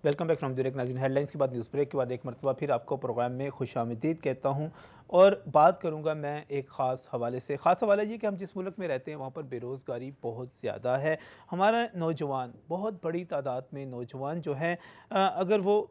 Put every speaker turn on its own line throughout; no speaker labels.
Welcome back from direct ناظرین، head lines کے بعد نیوز بریک کے بعد ایک مرتبہ پھر آپ کو پروگرام میں خوش آمدید کہتا ہوں اور بات کروں گا میں ایک خاص حوالے سے۔ خاص حوالہ یہ کہ ہم جس ملک میں رہتے ہیں وہاں پر بے روزگاری بہت زیادہ ہے۔ ہمارا نوجوان، بہت بڑی تعداد میں نوجوان جو ہیں اگر وہ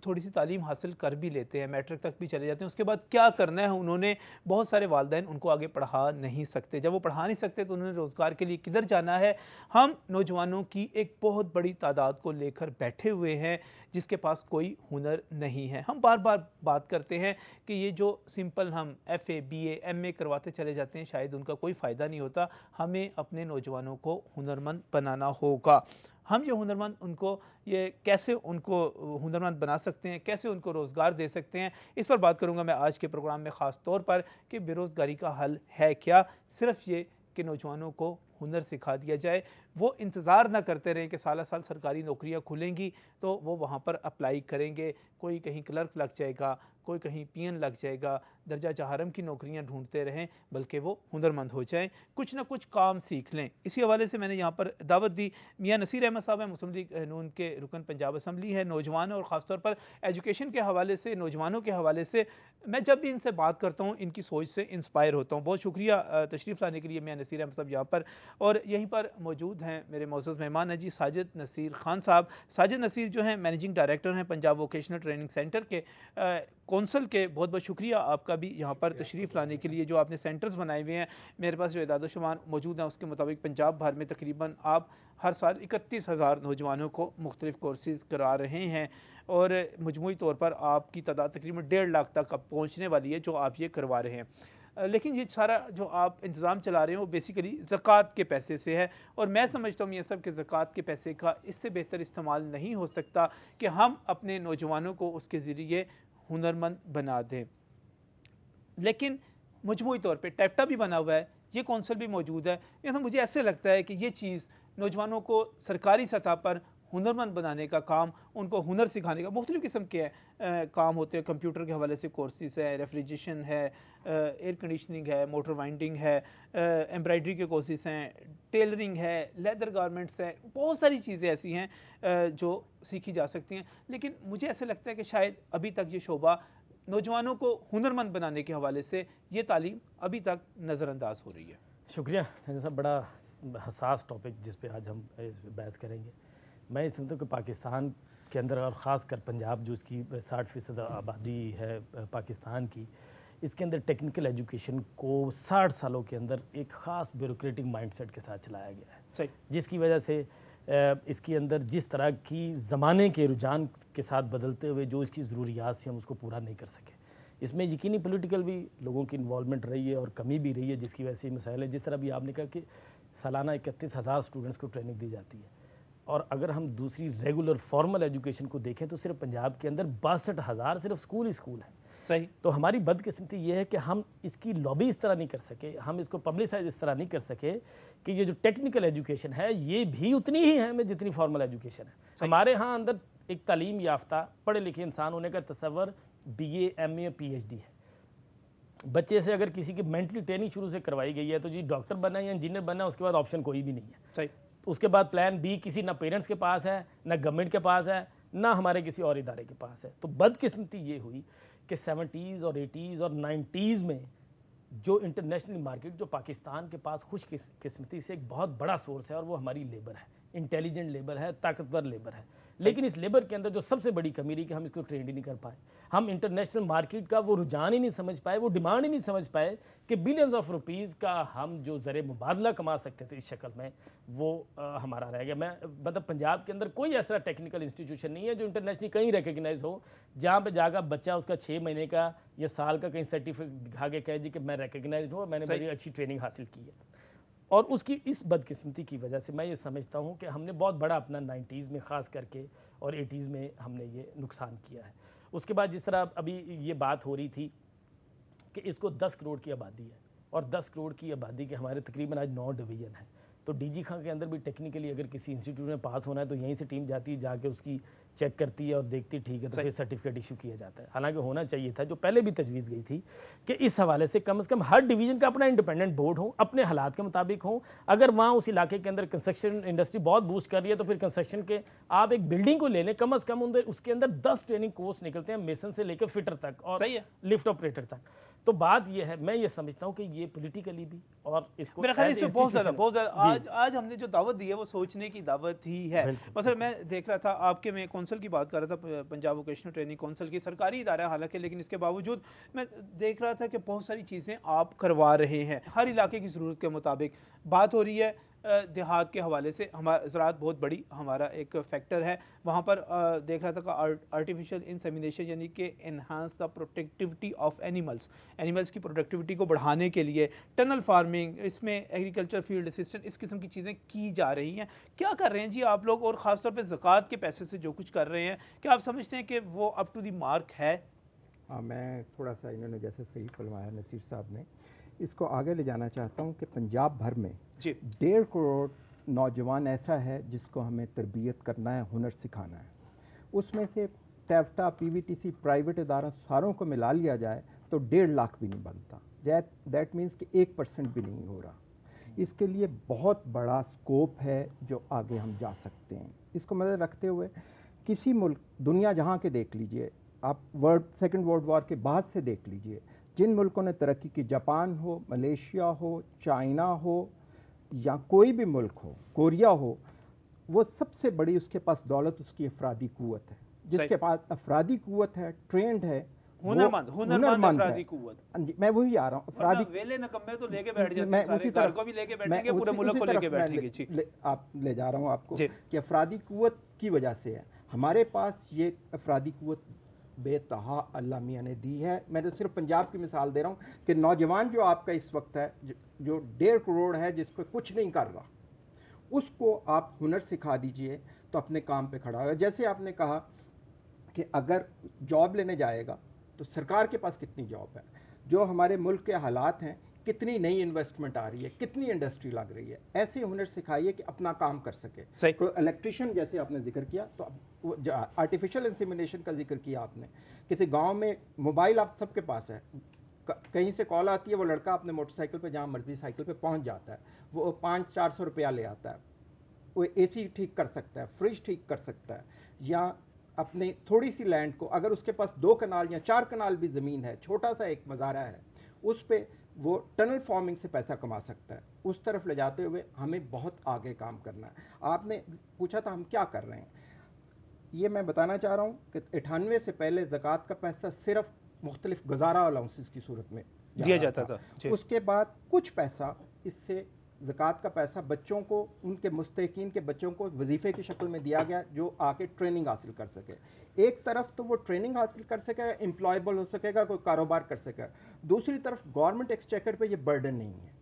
تھوڑی سی تعلیم حاصل کر بھی لیتے ہیں، میٹرک تک بھی چلے جاتے ہیں، اس کے بعد کیا کرنا ہے انہوں نے، بہت سارے والدین ان کو آگے پڑھا نہیں سکتے۔ جب وہ پڑھا نہیں سکتے تو انہوں نے روزگار کے لیے کدھر جانا ہے؟ ہم نوجوانوں کی ایک بہت بڑی تعداد کو لے کر بیٹھے ہوئے ہیں جس کے پاس کوئی ہنر نہیں ہے۔ ہم بار بار بات کرتے ہیں کہ یہ جو سمپل ہم F A, B A, M A کرواتے چلے جاتے ہیں شاید ان کا کوئی فائدہ نہیں ہوتا۔ ہمیں اپنے نوجوانوں کو ہنرمند بنانا ہوگا۔ ہم یہ ہنرمند ان کو کیسے ان کو ہنرمند بنا سکتے ہیں، کیسے ان کو روزگار دے سکتے ہیں، اس پر بات کروں گا میں آج کے پروگرام میں خاص طور پر کہ بے روزگاری کا حل ہے کیا؟ صرف یہ کہ نوجوانوں کو ہنر سکھا دیا جائے، وہ انتظار نہ کرتے رہیں کہ سالہ سال سرکاری نوکریاں کھلیں گی تو وہ وہاں پر اپلائی کریں گے، کوئی کہیں کلرک لگ جائے گا، کوئی کہیں پی این لگ جائے گا، درجہ چہارم کی نوکریاں ڈھونڈتے رہیں، بلکہ وہ ہنرمند ہو جائیں، کچھ نہ کچھ کام سیکھ لیں۔ اسی حوالے سے میں نے یہاں پر دعوت دی، میاں نصیر احمد صاحب ہیں، مسلم لیگ نون کے رکن پنجاب اسمبلی ہے، نوجوان اور خاص طور پر ایجوکیشن کے حوالے سے، نوجوانوں کے حوالے سے میں جب بھی ان سے بات کرتا ہوں ان کی سوچ سے انسپائر ہوتا ہوں۔ بہت شکریہ تشریف لانے کے لیے میاں نصیر احمد صاحب یہاں پر، اور یہیں پر موجود ہیں میرے معزز مہمان ہیں جی ساجد نصیر خان صاحب۔ ساجد نصیر جو ہیں مینیجنگ ڈائریکٹر ہیں پنجاب ووکیشنل ٹریننگ سینٹر کے کونسل کے۔ بہت بہت شکریہ آپ کا بھی یہاں پر تشریف لانے کے لیے۔ جو آپ نے سینٹرز بنائے ہوئے ہیں، میرے پاس جو اعداد و شمار موجود ہیں اس کے مطابق پنجاب بھر میں تقریباً آپ ہر سال 31,000 نوجوانوں کو مختلف کورسز کرا رہے ہیں، اور مجموعی طور پر آپ کی تعداد تقریباً 1.5 لاکھ تک اب پہنچنے والی ہے جو آپ یہ کروا رہے ہیں۔ لیکن یہ سارا جو آپ انتظام چلا رہے ہیں وہ بیسیکلی زکوٰۃ کے پیسے سے ہے، اور میں سمجھتا ہوں یہ سب کہ زکوٰۃ کے پیسے کا اس سے بہتر استعمال نہیں ہو سکتا کہ ہم اپنے نوجوانوں کو اس کے ذریعے ہنرمند بنا دیں۔ لیکن مجموعی طور پہ ٹیپٹا بھی بنا ہوا ہے، یہ کونسل بھی موجود ہے، یعنی مجھے ایسے لگتا ہے کہ یہ چیز نوجوانوں کو سرکاری سطح پر ہنرمند بنانے کا کام، ان کو ہنر سکھانے کا مختلف قسم کے کام ہوتے ہیں۔ کمپیوٹر کے حوالے سے کورسز ہے، ریفریجریشن ہے، ایئر کنڈیشننگ ہے، موٹر وائنڈنگ ہے، ایمبرائڈری کے کورسز ہیں، ٹیلرنگ ہے، لیدر گارمنٹس ہیں، بہت ساری چیزیں ایسی ہیں جو سیکھی جا سکتی ہیں۔ لیکن مجھے ایسے لگتا ہے کہ شاید ابھی تک یہ شعبہ نوجوانوں کو ہنرمند بنانے کے حوالے سے یہ تعلیم ابھی تک نظر انداز ہو رہی ہے۔
شکریہ صاحب، بڑا حساس ٹاپک جس پہ آج ہم بحث کریں گے۔ میں سمجھتا ہوں کہ پاکستان کے اندر اور خاص کر پنجاب جو اس کی 60% آبادی ہے پاکستان کی، اس کے اندر ٹیکنیکل ایجوکیشن کو 60 سالوں کے اندر ایک خاص بیوروکریٹک مائنڈ سیٹ کے ساتھ چلایا گیا ہے، جس کی وجہ سے اس کے اندر جس طرح کی زمانے کے رجحان کے ساتھ بدلتے ہوئے جو اس کی ضروریات سے ہم اس کو پورا نہیں کر سکے۔ اس میں یقینی پولیٹیکل بھی لوگوں کی انوالومنٹ رہی ہے اور کمی بھی رہی ہے، جس کی وجہ سے مسائل ہے۔ جس طرح بھی آپ نے کہا کہ سالانہ 31,000 اسٹوڈنٹس کو ٹریننگ دی جاتی ہے، اور اگر ہم دوسری ریگولر فارمل ایجوکیشن کو دیکھیں تو صرف پنجاب کے اندر 62,000 صرف اسکول ہی اسکول ہیں۔
صحیح۔
تو ہماری بدقسمتی یہ ہے کہ ہم اس کی لابی اس طرح نہیں کر سکے، ہم اس کو پبلسائز اس طرح نہیں کر سکے کہ یہ جو ٹیکنیکل ایجوکیشن ہے یہ بھی اتنی ہی ہے میں جتنی فارمل ایجوکیشن ہے۔ ہمارے ہاں اندر ایک تعلیم یافتہ پڑھے لکھے انسان ہونے کا تصور B A, M A, P H D ہے۔ بچے سے اگر کسی کی مینٹلی ٹریننگ شروع سے کروائی گئی ہے تو جی ڈاکٹر بننا ہے یا انجینئر بننا ہے، اس کے بعد آپشن کوئی بھی نہیں ہے۔
صحیح۔
اس کے بعد پلان بی کسی نہ پیرنٹس کے پاس ہے، نہ گورنمنٹ کے پاس ہے، نہ ہمارے کسی اور ادارے کے پاس ہے۔ تو بدقسمتی یہ ہوئی کہ 70s اور 80s اور 90s میں جو انٹرنیشنل مارکیٹ جو پاکستان کے پاس خوش قسمتی سے ایک بہت بڑا سورس ہے، اور وہ ہماری لیبر ہے، انٹیلیجنٹ لیبر ہے، طاقتور لیبر ہے، لیکن اس لیبر کے اندر جو سب سے بڑی کمی رہی کہ ہم اس کو ٹرینڈ ہی نہیں کر پائے۔ ہم انٹرنیشنل مارکیٹ کا وہ رجحان ہی نہیں سمجھ پائے، وہ ڈیمانڈ ہی نہیں سمجھ پائے کہ بلینز آف روپیز کا ہم جو زر مبادلہ کما سکتے تھے اس شکل میں، وہ ہمارا رہ گیا۔ میں مطلب پنجاب کے اندر کوئی ایسا ٹیکنیکل انسٹیٹیوشن نہیں ہے جو انٹرنیشنلی کہیں ریکگنائز ہو، جہاں پہ جا کر بچہ اس کا 6 مہینے کا یا سال کا کہیں سرٹیفکیٹ دکھا کے کہے جی کہ میں ریکگنائزڈ ہوں اور میں نے بڑی اچھی ٹریننگ حاصل کی ہے۔ اور اس کی اس بدقسمتی کی وجہ سے میں یہ سمجھتا ہوں کہ ہم نے بہت بڑا اپنا 90s میں خاص کر کے اور 80s میں ہم نے یہ نقصان کیا ہے۔ اس کے بعد جس طرح ابھی یہ بات ہو رہی تھی کہ اس کو 10 کروڑ کی آبادی ہے، اور 10 کروڑ کی آبادی کے ہمارے تقریباً آج 9 ڈویژن ہیں۔ تو ڈی جی خان کے اندر بھی ٹیکنیکلی اگر کسی انسٹیٹیوٹ میں پاس ہونا ہے تو یہیں سے ٹیم جاتی ہے، جا کے اس کی چیک کرتی ہے اور دیکھتی ٹھیک ہے تو پھر سرٹیفکیٹ ایشو کیا جاتا ہے. حالانکہ ہونا چاہیے تھا، جو پہلے بھی تجویز گئی تھی کہ اس حوالے سے کم از کم ہر ڈویژن کا اپنا انڈیپینڈنٹ بورڈ ہو، اپنے حالات کے مطابق ہوں. اگر وہاں اس علاقے کے اندر کنسٹرکشن انڈسٹری بہت بوسٹ کر رہی ہے تو پھر کنسٹرکشن کے آپ ایک بلڈنگ کو لے لیں، کم از کم اس کے اندر 10 ٹریننگ کورس نکلتے ہیں، میسن سے لے کے فٹر تک اور لفٹ آپریٹر تک. تو بات یہ ہے، میں یہ سمجھتا ہوں کہ یہ پولیٹیکلی بھی اور اس کو
میرا خیال ہے اس میں بہت زیادہ آج ہم نے جو دعوت دی ہے وہ سوچنے کی دعوت ہی ہے. مثلا میں دیکھ رہا تھا آپ کے، میں کونسل کی بات کر رہا تھا، پنجاب ووکیشنل ٹریننگ کونسل کی، سرکاری ادارہ ہے حالانکہ، لیکن اس کے باوجود میں دیکھ رہا تھا کہ بہت ساری چیزیں آپ کروا رہے ہیں ہر علاقے کی ضرورت کے مطابق. بات ہو رہی ہے دیہات کے حوالے سے، ہمارا زراعت بہت بڑی ہمارا ایک فیکٹر ہے، وہاں پر دیکھ رہا تھا کہ آرٹیفیشل انسیمینیشن یعنی کہ enhance the productivity of animals کی پروڈکٹیوٹی کو بڑھانے کے لیے ٹنل فارمنگ، اس میں ایگریکلچر فیلڈ اسسٹنٹ، اس قسم کی چیزیں کی جا رہی ہیں. کیا کر رہے ہیں جی آپ لوگ، اور خاص طور پہ زکوٰۃ کے پیسے سے جو کچھ کر رہے ہیں، کیا آپ سمجھتے ہیں کہ وہ اپ ٹو دی مارک ہے؟
میں تھوڑا سا انہوں نے جیسے صحیح فرمایا نصیر صاحب نے، اس کو آگے لے جانا چاہتا ہوں کہ پنجاب بھر میں 1.5 کروڑ نوجوان ایسا ہے جس کو ہمیں تربیت کرنا ہے، ہنر سکھانا ہے. اس میں سے ٹیفٹا، پی وی ٹی سی، پرائیویٹ اداروں ساروں کو ملا لیا جائے تو 1.5 لاکھ بھی نہیں بنتا. دیٹ مینس کہ 1% بھی نہیں ہو رہا. اس کے لیے بہت بڑا سکوپ ہے جو آگے ہم جا سکتے ہیں. اس کو مدد رکھتے ہوئے کسی ملک، دنیا جہاں کے دیکھ لیجئے آپ، سیکنڈ ورلڈ وار کے بعد سے دیکھ لیجئے، جن ملکوں نے ترقی کی، جاپان ہو، ملیشیا ہو، چائنا ہو یا کوئی بھی ملک ہو، کوریا ہو، وہ سب سے بڑی اس کے پاس دولت اس کی افرادی قوت ہے. جس کے پاس افرادی قوت ہے، ٹرینڈ ہے،
ہنرمند افرادی قوت.
میں وہی آ رہا ہوں، افرادی
ویلے نکمے تو لے کے بیٹھ جاتے ہیں، سارے گھر کو بھی لے کے بیٹھیں گے، پورے ملک کو لے کے بیٹھیں گے.
آپ لے جا رہا ہوں آپ کو کہ افرادی قوت کی وجہ سے ہے ہمارے پاس یہ افرادی قوت بے تہا اللہ میاں نے دی ہے. میں تو صرف پنجاب کی مثال دے رہا ہوں کہ نوجوان جو آپ کا اس وقت ہے، جو 1.5 کروڑ ہے، جس کو کچھ نہیں کر رہا، اس کو آپ ہنر سکھا دیجئے تو اپنے کام پہ کھڑا ہوگا. جیسے آپ نے کہا کہ اگر جاب لینے جائے گا تو سرکار کے پاس کتنی جاب ہے، جو ہمارے ملک کے حالات ہیں، کتنی نئی انویسٹمنٹ آ رہی ہے، کتنی انڈسٹری لگ رہی ہے. ایسے ہنر سکھائیے کہ اپنا کام کر سکے. کوئی الیکٹریشین جیسے آپ نے ذکر کیا، تو آرٹیفیشل انسیمینیشن کا ذکر کیا آپ نے، کسی گاؤں میں موبائل آپ سب کے پاس ہے، کہیں سے کال آتی ہے، وہ لڑکا اپنے موٹر سائیکل پہ جہاں مرضی سائیکل پہ پہنچ جاتا ہے، وہ 500-400 روپیہ لے آتا ہے، وہ اے سی ٹھیک کر سکتا ہے، فریج ٹھیک کر سکتا ہے، یا اپنی تھوڑی سی لینڈ کو، اگر اس کے پاس 2 کنال یا 4 کنال بھی زمین ہے، چھوٹا سا ایک مزارع ہے، اس پہ وہ ٹنل فارمنگ سے پیسہ کما سکتا ہے. اس طرف لے جاتے ہوئے ہمیں بہت آگے کام کرنا ہے. آپ نے پوچھا تھا ہم کیا کر رہے ہیں، یہ میں بتانا چاہ رہا ہوں کہ 98 سے پہلے زکوٰۃ کا پیسہ صرف مختلف گزارہ الاؤنسز کی صورت میں
دیا جاتا تھا.
اس کے بعد کچھ پیسہ اس سے زکوٰۃ کا پیسہ بچوں کو، ان کے مستحقین کے بچوں کو وظیفے کی شکل میں دیا گیا جو آ کے ٹریننگ حاصل کر سکے. ایک طرف تو وہ ٹریننگ حاصل کر سکے گا، امپلائیبل ہو سکے گا، کوئی کاروبار کر سکے گا. دوسری طرف گورنمنٹ ایکسچیکر پہ یہ برڈن نہیں ہے.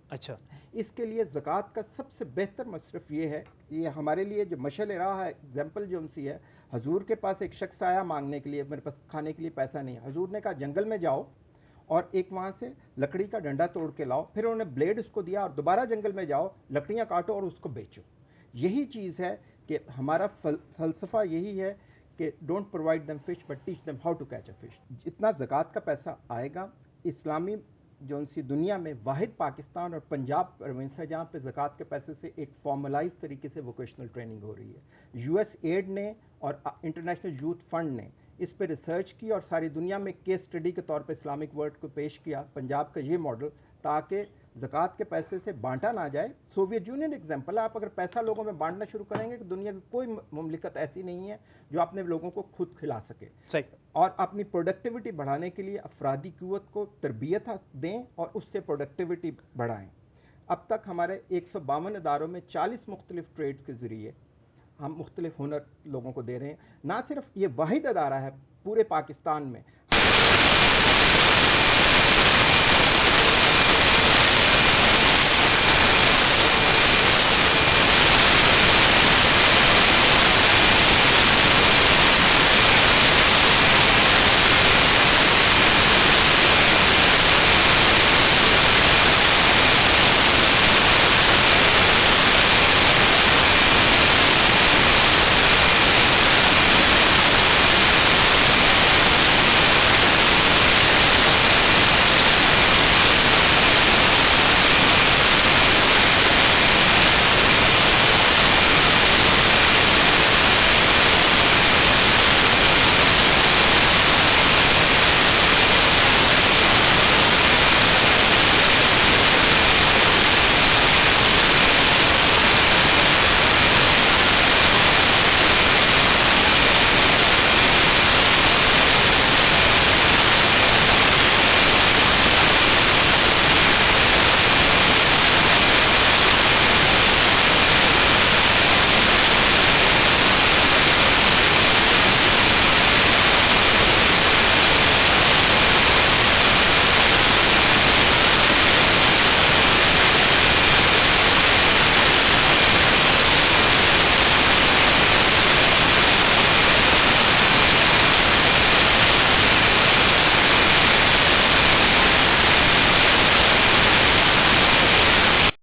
اچھا،
اس کے لیے زکوٰۃ کا سب سے بہتر مصرف یہ ہے، یہ ہمارے لیے جو مشعل راہ ہے، ایگزامپل جو ان سی ہے، حضور کے پاس ایک شخص آیا مانگنے کے لیے، میرے پاس کھانے کے لیے پیسہ نہیں. حضور نے کہا جنگل میں جاؤ اور ایک وہاں سے لکڑی کا ڈنڈا توڑ کے لاؤ. پھر انہوں نے بلیڈ اس کو دیا اور دوبارہ جنگل میں جاؤ، لکڑیاں کاٹو اور اس کو بیچو. یہی چیز ہے کہ ہمارا فلسفہ یہی ہے کہ don't provide them fish but teach them how to catch a fish. جتنا زکوٰۃ کا پیسہ آئے گا، اسلامی جو ان سی دنیا میں واحد پاکستان اور پنجاب پروونس ہے جہاں پہ زکوٰۃ کے پیسے سے ایک فارملائز طریقے سے ووکیشنل ٹریننگ ہو رہی ہے. یو ایس ایڈ نے اور انٹرنیشنل یوتھ فنڈ نے اس پہ ریسرچ کی اور ساری دنیا میں کیس اسٹڈی کے طور پہ اسلامک ورلڈ کو پیش کیا پنجاب کا یہ ماڈل، تاکہ زکوٰۃ کے پیسے سے بانٹا نہ جائے. سوویت یونین ایگزامپل ہے. آپ اگر پیسہ لوگوں میں بانٹنا شروع کریں گے کہ دنیا کی کوئی مملکت ایسی نہیں ہے جو اپنے لوگوں کو خود کھلا سکے.
صحیح.
اور اپنی پروڈکٹیوٹی بڑھانے کے لیے افرادی قوت کو تربیت دیں اور اس سے پروڈکٹیوٹی بڑھائیں. اب تک ہمارے 152 اداروں میں 40 مختلف ٹریڈ کے ذریعے ہم مختلف ہنر لوگوں کو دے رہے ہیں. نہ صرف یہ واحد ادارہ ہے پورے پاکستان میں،